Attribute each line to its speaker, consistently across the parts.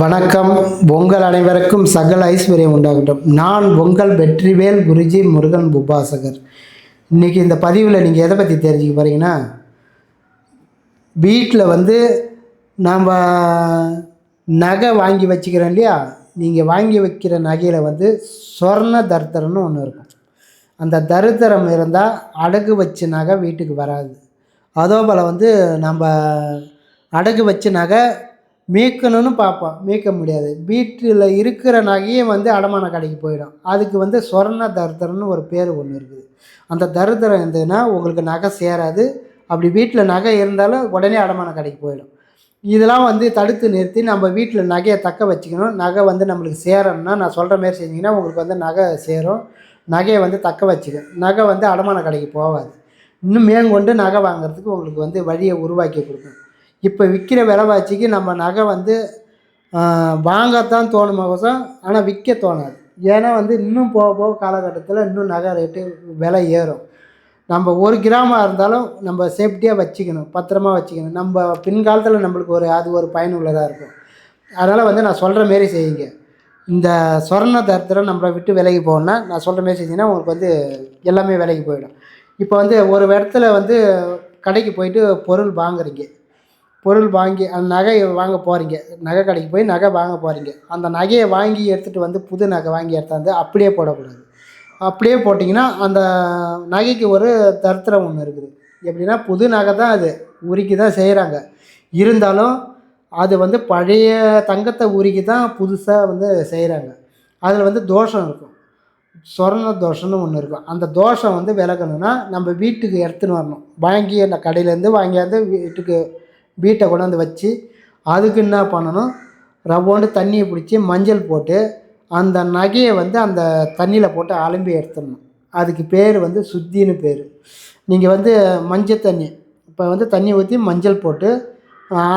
Speaker 1: வணக்கம். உங்கள் அனைவருக்கும் சகல ஐஸ்வர்யம் உண்டாகட்டும். நான் உங்கள் வெற்றிவேல் குருஜி முருகன் உபாசகர். இன்றைக்கி இந்த பதிவில் நீங்கள் எதை பற்றி தெரிஞ்சுக்க போகிறீங்கன்னா, வீட்டில் நாம் நகை வாங்கி வச்சுக்கிறோம் இல்லையா, நீங்கள் வாங்கி வைக்கிற நகையில் சொர்ண தரித்திரம்னு ஒன்று இருக்கும். அந்த தரித்திரம் இருந்தால் அடகு வச்ச நகை வீட்டுக்கு வராது. அதோ போல் நம்ம அடகு வச்ச நகை மீட்கணும்னு பார்ப்போம், மீட்க முடியாது. வீட்டில் இருக்கிற நகையே அடமான கடைக்கு போயிடும். அதுக்கு சொர்ண தரித்திரம்னு ஒரு பேர் ஒன்று இருக்குது. அந்த தரித்திரம் இருந்ததுன்னா உங்களுக்கு நகை சேராது. அப்படி வீட்டில் நகை இருந்தாலும் உடனே அடமான கடைக்கு போயிடும். இதெல்லாம் தடுத்து நிறுத்தி நம்ம வீட்டில் நகையை தக்க வச்சுக்கணும். நகை நம்மளுக்கு சேரணும்னா நான் சொல்கிற மாரி செஞ்சிங்கன்னா உங்களுக்கு நகை சேரும். நகையை தக்க வச்சுக்க. நகை அடமான கடைக்கு போகாது. இன்னும் மேற்கொண்டு நகை வாங்கிறதுக்கு உங்களுக்கு வழியை உருவாக்கி கொடுக்கும். இப்போ விற்கிற விலைவாசிக்கு நம்ம நகை வாங்கத்தான் தோணுமோசம், ஆனால் விற்க தோணாது. ஏன்னா இன்னும் போக போக காலகட்டத்தில் இன்னும் நகை ரேட்டு விலை ஏறும். நம்ம 1 கிராமாக இருந்தாலும் நம்ம சேஃப்டியாக வச்சுக்கணும், பத்திரமா வச்சுக்கணும். நம்ம பின்காலத்தில் நம்மளுக்கு அது ஒரு பயனுள்ளதாக இருக்கும். அதனால் நான் சொல்கிற மாரி செய்யுங்க. இந்த சொர்ண தரித்திரம் நம்மளை விட்டு விலகி போகணுன்னா நான் சொல்கிற மாரி செஞ்சிங்கன்னா உங்களுக்கு எல்லாமே விலகி போயிடும். இப்போ ஒரு இடத்துல கடைக்கு போயிட்டு பொருள் வாங்குறீங்க. பொருள் வாங்கி அந்த நகையை வாங்க போகிறீங்க. நகை கடைக்கு போய் நகை வாங்க போகிறீங்க. அந்த நகையை வாங்கி எடுத்துகிட்டு புது நகை வாங்கி எடுத்தாந்து அப்படியே போடக்கூடாது. அப்படியே போட்டிங்கன்னா அந்த நகைக்கு ஒரு தரித்திரம் ஒன்று இருக்குது. எப்படின்னா புது நகை தான், அது உருக்கி தான் செய்கிறாங்க. இருந்தாலும் அது பழைய தங்கத்தை உருக்கி தான் புதுசாக செய்கிறாங்க. அதில் தோஷம் இருக்கும். சொர்ண தோஷம்னு ஒன்று இருக்கும். அந்த தோஷம் விலகணும்னா நம்ம வீட்டுக்கு எடுத்துன்னு வரணும். வாங்கி அந்த கடையிலேருந்து வாங்கியாந்து வீட்டை கொண்டாந்து வச்சு அதுக்கு என்ன பண்ணணும், ரவ்வோண்டு தண்ணியை பிடிச்சி மஞ்சள் போட்டு அந்த நகையை அந்த தண்ணியில் போட்டு அலம்பி எடுத்துடணும். அதுக்கு பேர் சுத்தின்னு பேர். நீங்கள் மஞ்சள் தண்ணி இப்போ தண்ணி ஊற்றி மஞ்சள் போட்டு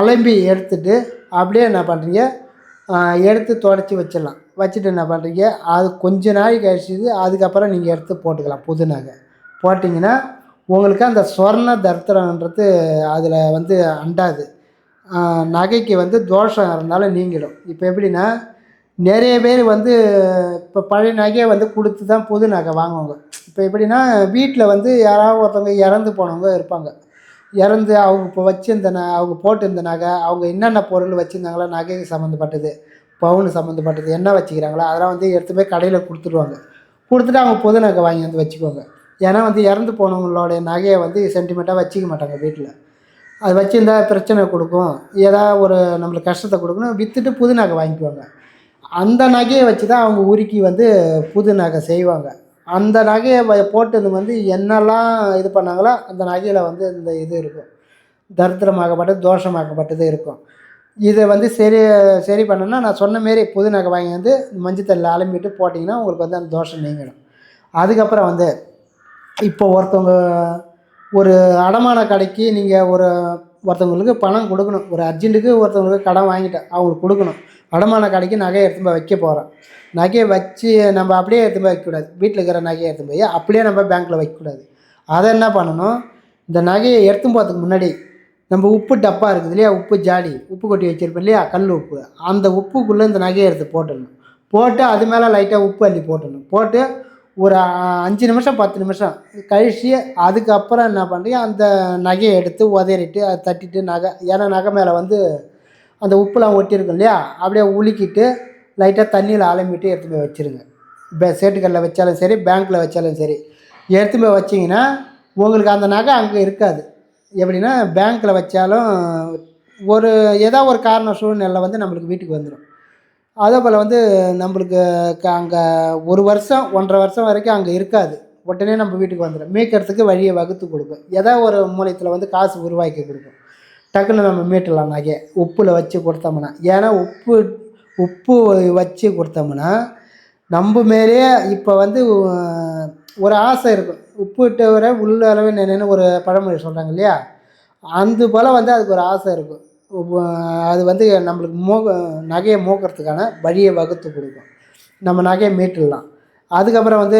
Speaker 1: அலம்பி எடுத்துட்டு அப்படியே என்ன பண்ணுறீங்க, எடுத்து துடைச்சி வச்சிடலாம். வச்சுட்டு என்ன பண்ணுறீங்க, அது கொஞ்ச நாள் கழிச்சிது அதுக்கப்புறம் நீங்கள் எடுத்து போட்டுக்கலாம். புது நகை போட்டிங்கன்னா உங்களுக்கு அந்த சொர்ண தரித்திரன்றது அதில் அண்டாது. நகைக்கு தோஷம் இருந்தாலும் நீங்கிடும். இப்போ எப்படின்னா, நிறைய பேர் இப்போ பழைய நகையை கொடுத்து தான் புது நகை வாங்குவாங்க. இப்போ எப்படின்னா, வீட்டில் யாராவது ஒருத்தவங்க இறந்து போனவங்க இருப்பாங்க. இறந்து அவங்க இப்போ வச்சுருந்த அவங்க போட்டிருந்த நகை, அவங்க என்னென்ன பொருள் வச்சுருந்தாங்களோ நகைக்கு சம்மந்தப்பட்டது, பவுனு சம்மந்தப்பட்டது என்ன வச்சுக்கிறாங்களோ அதெல்லாம் எடுத்து போய் கடையில் கொடுத்துருவாங்க. கொடுத்துட்டு அவங்க புது நகை வாங்கி வச்சுக்குவாங்க. ஏன்னா இறந்து போனவங்களோடைய நகையை சென்டிமெண்ட்டாக வச்சுக்க மாட்டாங்க வீட்டில். அது வச்சுருந்தா பிரச்சனை கொடுக்கும், ஏதாவது ஒரு நம்மளுக்கு கஷ்டத்தை கொடுக்கணும், விற்றுட்டு புது நகை வாங்கிக்குவாங்க. அந்த நகையை வச்சு தான் அவங்க உருக்கி புது நகை செய்வாங்க. அந்த நகையை போட்டது என்னெல்லாம் இது பண்ணாங்களோ அந்த நகையில் இந்த இது இருக்கும், தரித்திரமாகப்பட்டது தோஷமாகப்பட்டது இருக்கும். இதை சரி பண்ணணும்னா நான் சொன்ன மாரி புது நகை வாங்கி மஞ்சள் தண்ணியில் அலம்பிட்டு போட்டிங்கன்னா உங்களுக்கு அந்த தோஷம் நீங்கிடும். அதுக்கப்புறம் இப்போ ஒருத்தவங்க ஒரு அடமான கடைக்கு நீங்கள் ஒருத்தவங்களுக்கு பணம் கொடுக்கணும். ஒரு அர்ஜென்ட்டுக்கு ஒருத்தவங்களுக்கு கடன் வாங்கிட்டேன், அவங்களுக்கு கொடுக்கணும். அடமான கடைக்கு நகையை எடுத்து போய் வைக்க போகிறோம். நகையை வச்சு நம்ம அப்படியே எடுத்து போய் வைக்கக்கூடாது. வீட்டில் இருக்கிற நகையை எடுத்து போய் அப்படியே நம்ம பேங்க்கில் வைக்கக்கூடாது. அதை என்ன பண்ணணும், இந்த நகையை எடுத்து போகிறதுக்கு முன்னாடி நம்ம உப்பு டப்பா இருக்குது இல்லையா, உப்பு ஜாடி, உப்பு கொட்டி வச்சுருப்போம் இல்லையா, கல் உப்பு, அந்த உப்புக்குள்ளே இந்த நகையை எடுத்து போட்டுடணும். போட்டு அது மேலே லைட்டாக உப்பு அள்ளி போட்டுடணும். போட்டு ஒரு 5 நிமிஷம் 10 நிமிஷம் கழிச்சு அதுக்கப்புறம் என்ன பண்ணுறீங்க, அந்த நகையை எடுத்து உதறிட்டு அதை தட்டிட்டு ஏன்னா நகை மேலே அந்த உப்புலாம் ஒட்டியிருக்கும் இல்லையா, அப்படியே உலுக்கிட்டு லைட்டாக தண்ணியில் அலம்பிட்டு எடுத்து போய் வச்சுருங்க. சேட்டுக்கல்லில் வச்சாலும் சரி, பேங்க்கில் வச்சாலும் சரி, எடுத்து போய் வச்சிங்கன்னா உங்களுக்கு அந்த நகை அங்கே இருக்காது. எப்படின்னா பேங்க்கில் வச்சாலும் ஏதாவது ஒரு காரணம் சூழ்நிலை நம்மளுக்கு வீட்டுக்கு வந்துடும். அதே போல் நம்மளுக்கு அங்கே 1 வருஷம் 1.5 வருஷம் வரைக்கும் அங்கே இருக்காது. உடனே நம்ம வீட்டுக்கு வந்துடும். மீட்கிறதுக்கு வழியை வகுத்து கொடுக்கும். ஏதாவது ஒரு மூலத்தில் காசு உருவாக்கி கொடுக்கும். டக்குன்னு நம்ம மீட்டலாம் நகையை உப்பில் வச்சு கொடுத்தோம்னா. ஏன்னா உப்பு வச்சு கொடுத்தோம்னா நம்ம மேலேயே இப்போ ஒரு ஆசை இருக்கும். உப்பு விட்ட வர உள்ள அளவு நினைன்னு ஒரு பழமொழி சொல்கிறாங்க இல்லையா, அந்த போல் அதுக்கு ஒரு ஆசை இருக்கும். அது நம்மளுக்கு நகையை மோக்கிறதுக்கான வழியை வகுத்து கொடுக்கும். நம்ம நகையை மீட்டுடலாம். அதுக்கப்புறம்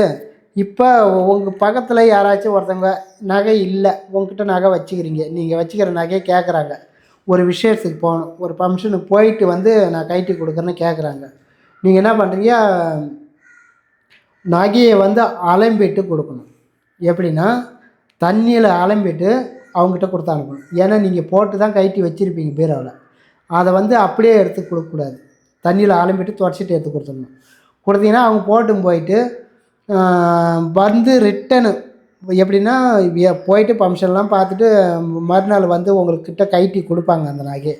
Speaker 1: இப்போ உங்கள் பக்கத்தில் யாராச்சும் ஒருத்தவங்க நகை இல்லை, உங்ககிட்ட நகை வச்சுக்கிறீங்க, நீங்கள் வச்சுக்கிற நகையை கேட்குறாங்க, ஒரு விஷயத்துக்கு போகணும், ஒரு ஃபங்க்ஷனுக்கு போயிட்டு வந்து நான் கைட்டி கொடுக்குறேன்னு கேட்குறாங்க. நீங்கள் என்ன பண்ணுறீங்க, நகையை வந்து அலம்பிட்டு கொடுக்கணும். எப்படின்னா, தண்ணியில் அலம்பிட்டு அவங்ககிட்ட கொடுத்து அனுப்பணும். ஏன்னா நீங்கள் போட்டு தான் கைட்டி வச்சுருப்பீங்க பீரோவில். அதை வந்து அப்படியே எடுத்து கொடுக்கக்கூடாது. தண்ணியில் அலம்பிட்டு துடைச்சிட்டு எடுத்து கொடுத்துடணும். கொடுத்தீங்கன்னா அவங்க போட்டும் போயிட்டு வந்து ரிட்டனு எப்படின்னா போயிட்டு ஃபங்க்ஷன்லாம் பார்த்துட்டு மறுநாள் வந்து உங்கள்கிட்ட கைட்டி கொடுப்பாங்க அந்த நகையை.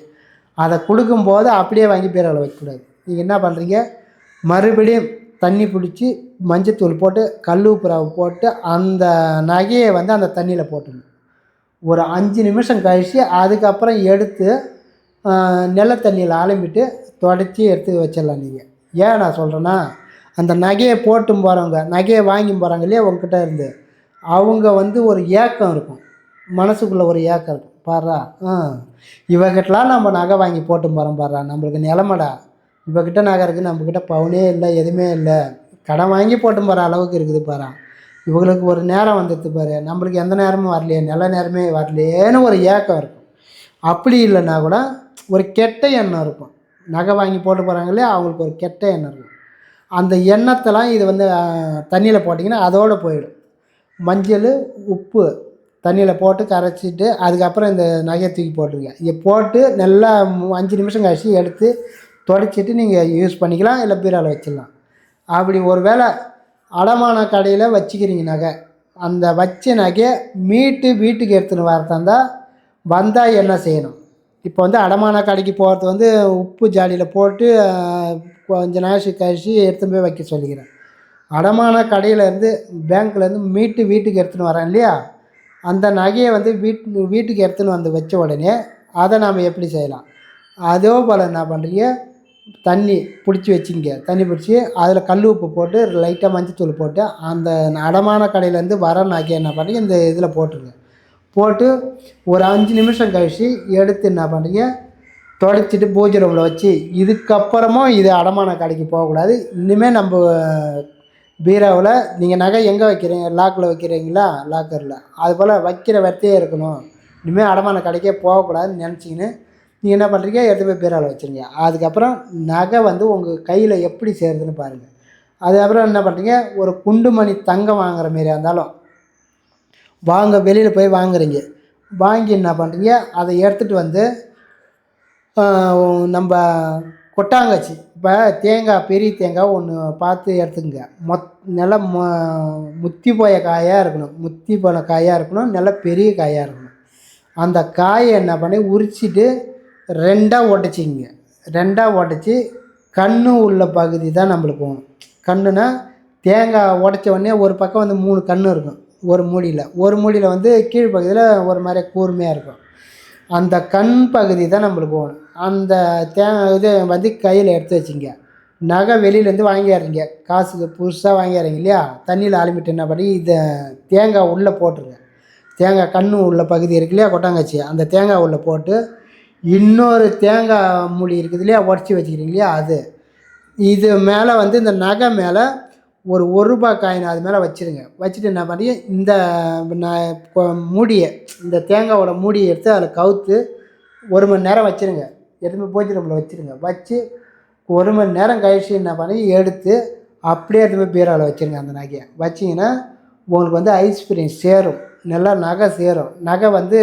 Speaker 1: அதை கொடுக்கும்போது அப்படியே வாங்கி பீரோவில் வைக்கக்கூடாது. நீங்கள் என்ன பண்ணுறீங்க, மறுபடியும் தண்ணி பிடிச்சி மஞ்சத்தூள் போட்டு கல் உப்பு ரவை போட்டு அந்த நகையை வந்து அந்த தண்ணியில் போட்டுடணும். ஒரு 5 நிமிஷம் கழித்து அதுக்கப்புறம் எடுத்து நில தண்ணியில் அலம்பிட்டு தொடச்சி எடுத்து வச்சிடலாம். நீங்கள் ஏன் நான் சொல்கிறேன்னா, அந்த நகையை போட்டும் போகிறவங்க, நகையை வாங்கி போகிறாங்க இல்லையா உங்ககிட்ட இருந்து, அவங்க வந்து ஒரு ஏக்கம் இருக்கும், மனசுக்குள்ளே ஒரு ஏக்கம் இருக்கும். பாரா இவகிட்டலாம் நம்ம நகை வாங்கி போட்டும் போகிறோம், பாரா நம்மளுக்கு நிலமடா, இவகிட்ட நகை இருக்குது, நம்மக்கிட்ட பவுனே இல்லை, எதுவுமே இல்லை, கடன் வாங்கி போட்டும் போகிற அளவுக்கு இருக்குது பாரா, இவங்களுக்கு ஒரு நேரம் வந்துடுது பாரு, நம்மளுக்கு எந்த நேரமும் வரலையே, நல்ல நேரமே வரலையேன்னு ஒரு ஏக்கம் இருக்கும். அப்படி இல்லைன்னா கூட ஒரு கெட்ட எண்ணம் இருக்கும். நகை வாங்கி போட்டு போகிறாங்க இல்லையா, அவங்களுக்கு ஒரு கெட்ட எண்ணம் இருக்கும். அந்த எண்ணத்தெல்லாம் இது வந்து தண்ணியில் போட்டிங்கன்னா அதோடு போயிடும். மஞ்சள் உப்பு தண்ணியில் போட்டு கரைச்சிட்டு அதுக்கப்புறம் இந்த நகையை தூக்கி போட்டுருங்க. இங்கே போட்டு நல்லா 5 நிமிஷம் கழிச்சு எடுத்து துடைச்சிட்டு நீங்கள் யூஸ் பண்ணிக்கலாம், இல்லை பீரோவில் வச்சிடலாம். அப்படி ஒரு வேளை அடமான கடையில் வச்சுக்கிறீங்க நகை, அந்த வச்ச நகையை மீட்டு வீட்டுக்கு எடுத்துன்னு வரதா வந்தால் என்ன செய்யணும், இப்போ வந்து அடமான கடைக்கு போகிறது வந்து உப்பு ஜாடியில் போட்டு கொஞ்ச நாள் கழிச்சு எடுத்துன்னு போய் வைக்க சொல்லிக்கிறேன். அடமான கடையிலேருந்து பேங்க்லேருந்து மீட்டு வீட்டுக்கு எடுத்துன்னு வரேன் இல்லையா, அந்த நகையை வந்து வீட்டுக்கு எடுத்துன்னு வந்து வச்ச உடனே அதை நாம் எப்படி செய்யலாம், அதே போல் என்ன பண்ணுறீங்க, தண்ணி பிடிச்சி வச்சிங்க, தண்ணி பிடிச்சி அதில் கல் உப்பு போட்டு லைட்டாக மஞ்சத்தூள் போட்டு அந்த அடமான கடையிலேருந்து வர நகையை என்ன பண்ணுறீங்க இந்த இதில் போட்டுருங்க. போட்டு ஒரு 5 நிமிஷம் கழிச்சு எடுத்து என்ன பண்ணுறீங்க, துடைச்சிட்டு பூஜை ரூமில் வச்சு, இதுக்கப்புறமும் இது அடமான கடைக்கு போகக்கூடாது. இனிமேல் நம்ம பீரோவில் நீங்கள் நகை எங்கே வைக்கிறீங்க, லாக்கில் வைக்கிறீங்களா, லாக்கரில், அதுபோல் வைக்கிற வரையே இருக்கணும். இனிமேல் அடமான கடைக்கே போகக்கூடாதுன்னு நினச்சிக்கின்னு நீங்கள் என்ன பண்ணுறீங்க, எடுத்து போய் பீரோவில் வச்சுருங்க. அதுக்கப்புறம் நகை வந்து உங்கள் கையில் எப்படி சேருதுன்னு பாருங்கள். அதுக்கப்புறம் என்ன பண்ணுறீங்க, ஒரு குண்டுமணி தங்கம் வாங்குகிற மாரி இருந்தாலும் வாங்க, வெளியில் போய் வாங்குறீங்க, வாங்கி என்ன பண்ணுறீங்க, அதை எடுத்துகிட்டு வந்து நம்ம கொட்டாங்கச்சி, இப்போ தேங்காய் பெரிய தேங்காய் ஒன்று பார்த்து எடுத்துக்கங்க, நல்லா முத்தி போய காயாக இருக்கணும், முத்தி போன காயாக இருக்கணும், நல்லா பெரிய காயாக இருக்கணும். அந்த காயை என்ன பண்ணி உரிச்சிட்டு 2ஆக உடச்சிங்க. 2ஆக உடச்சி கண்ணு உள்ள பகுதி தான் நம்மளுக்கு போகணும். கண்ணுனா தேங்காய் உடச்ச உடனே ஒரு பக்கம் வந்து 3 கன்று இருக்கும், ஒரு மூடியில் வந்து கீழ்ப்பகுதியில் ஒரு மாதிரி கூர்மையாக இருக்கும். அந்த கண் பகுதி தான் நம்மளுக்கு போகணும். அந்த இது வந்து கையில் எடுத்து வச்சிங்க. நகை வெளியிலேருந்து வாங்கிடுறீங்க, காசுக்கு புதுசாக வாங்கிடுறீங்க இல்லையா, தண்ணியில் அலம்பிட்டு என்ன பண்ணி இதை தேங்காய் உள்ளே போட்டுருங்க. தேங்காய் கண்ணு உள்ள பகுதி இருக்கு இல்லையா, கொட்டாங்கச்சி, அந்த தேங்காய் உள்ளே போட்டு இன்னொரு தேங்காய் மூடி இருக்குது இல்லையா, உடச்சி வச்சுக்கிறீங்க இல்லையா, அது இது மேலே வந்து இந்த நகை மேலே ஒரு ரூபா காயின் அது மேலே வச்சுருங்க. வச்சுட்டு என்ன பண்ணி இந்த மூடியை, இந்த தேங்காயோட மூடியை எடுத்து அதில் கவுத்து 1 மணி நேரம் வச்சுருங்க. எடுத்து பூஜை ரூமில் வச்சுருங்க. வச்சு 1 மணி நேரம் கழிச்சு என்ன பண்ணி எடுத்து அப்படியே எடுத்து போய் பீரோவில் வச்சுருங்க. அந்த நகையை வச்சிங்கன்னா உங்களுக்கு வந்து ஐஸ்பிரியம் சேரும், நல்லா நகை சேரும், நகை வந்து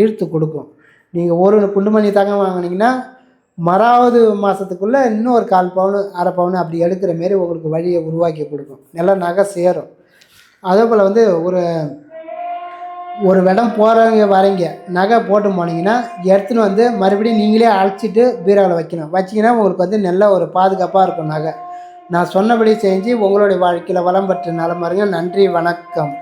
Speaker 1: இழுத்து கொடுக்கும். நீங்கள் ஒரு குண்டுமணி தங்கம் வாங்கினீங்கன்னா மறாவது மாதத்துக்குள்ளே இன்னும் ஒரு 1/4 பவுனு 1/2 பவுனு அப்படி எடுக்கிற மாரி உங்களுக்கு வழியை உருவாக்கி கொடுக்கும், நல்லா நகை சேரும். அதே போல் வந்து ஒரு இடம் போகிறவங்க வரீங்க, நகை போட்டு போனீங்கன்னா எடுத்துன்னு வந்து மறுபடியும் நீங்களே அழைச்சிட்டு பீரோவில் வைக்கணும். வச்சிங்கன்னா உங்களுக்கு வந்து நல்ல ஒரு பாதுகாப்பாக இருக்கும் நகை. நான் சொன்னபடி செஞ்சு உங்களுடைய வாழ்க்கையில் வளம் பெற்ற நலம் பாருங்க. நன்றி, வணக்கம்.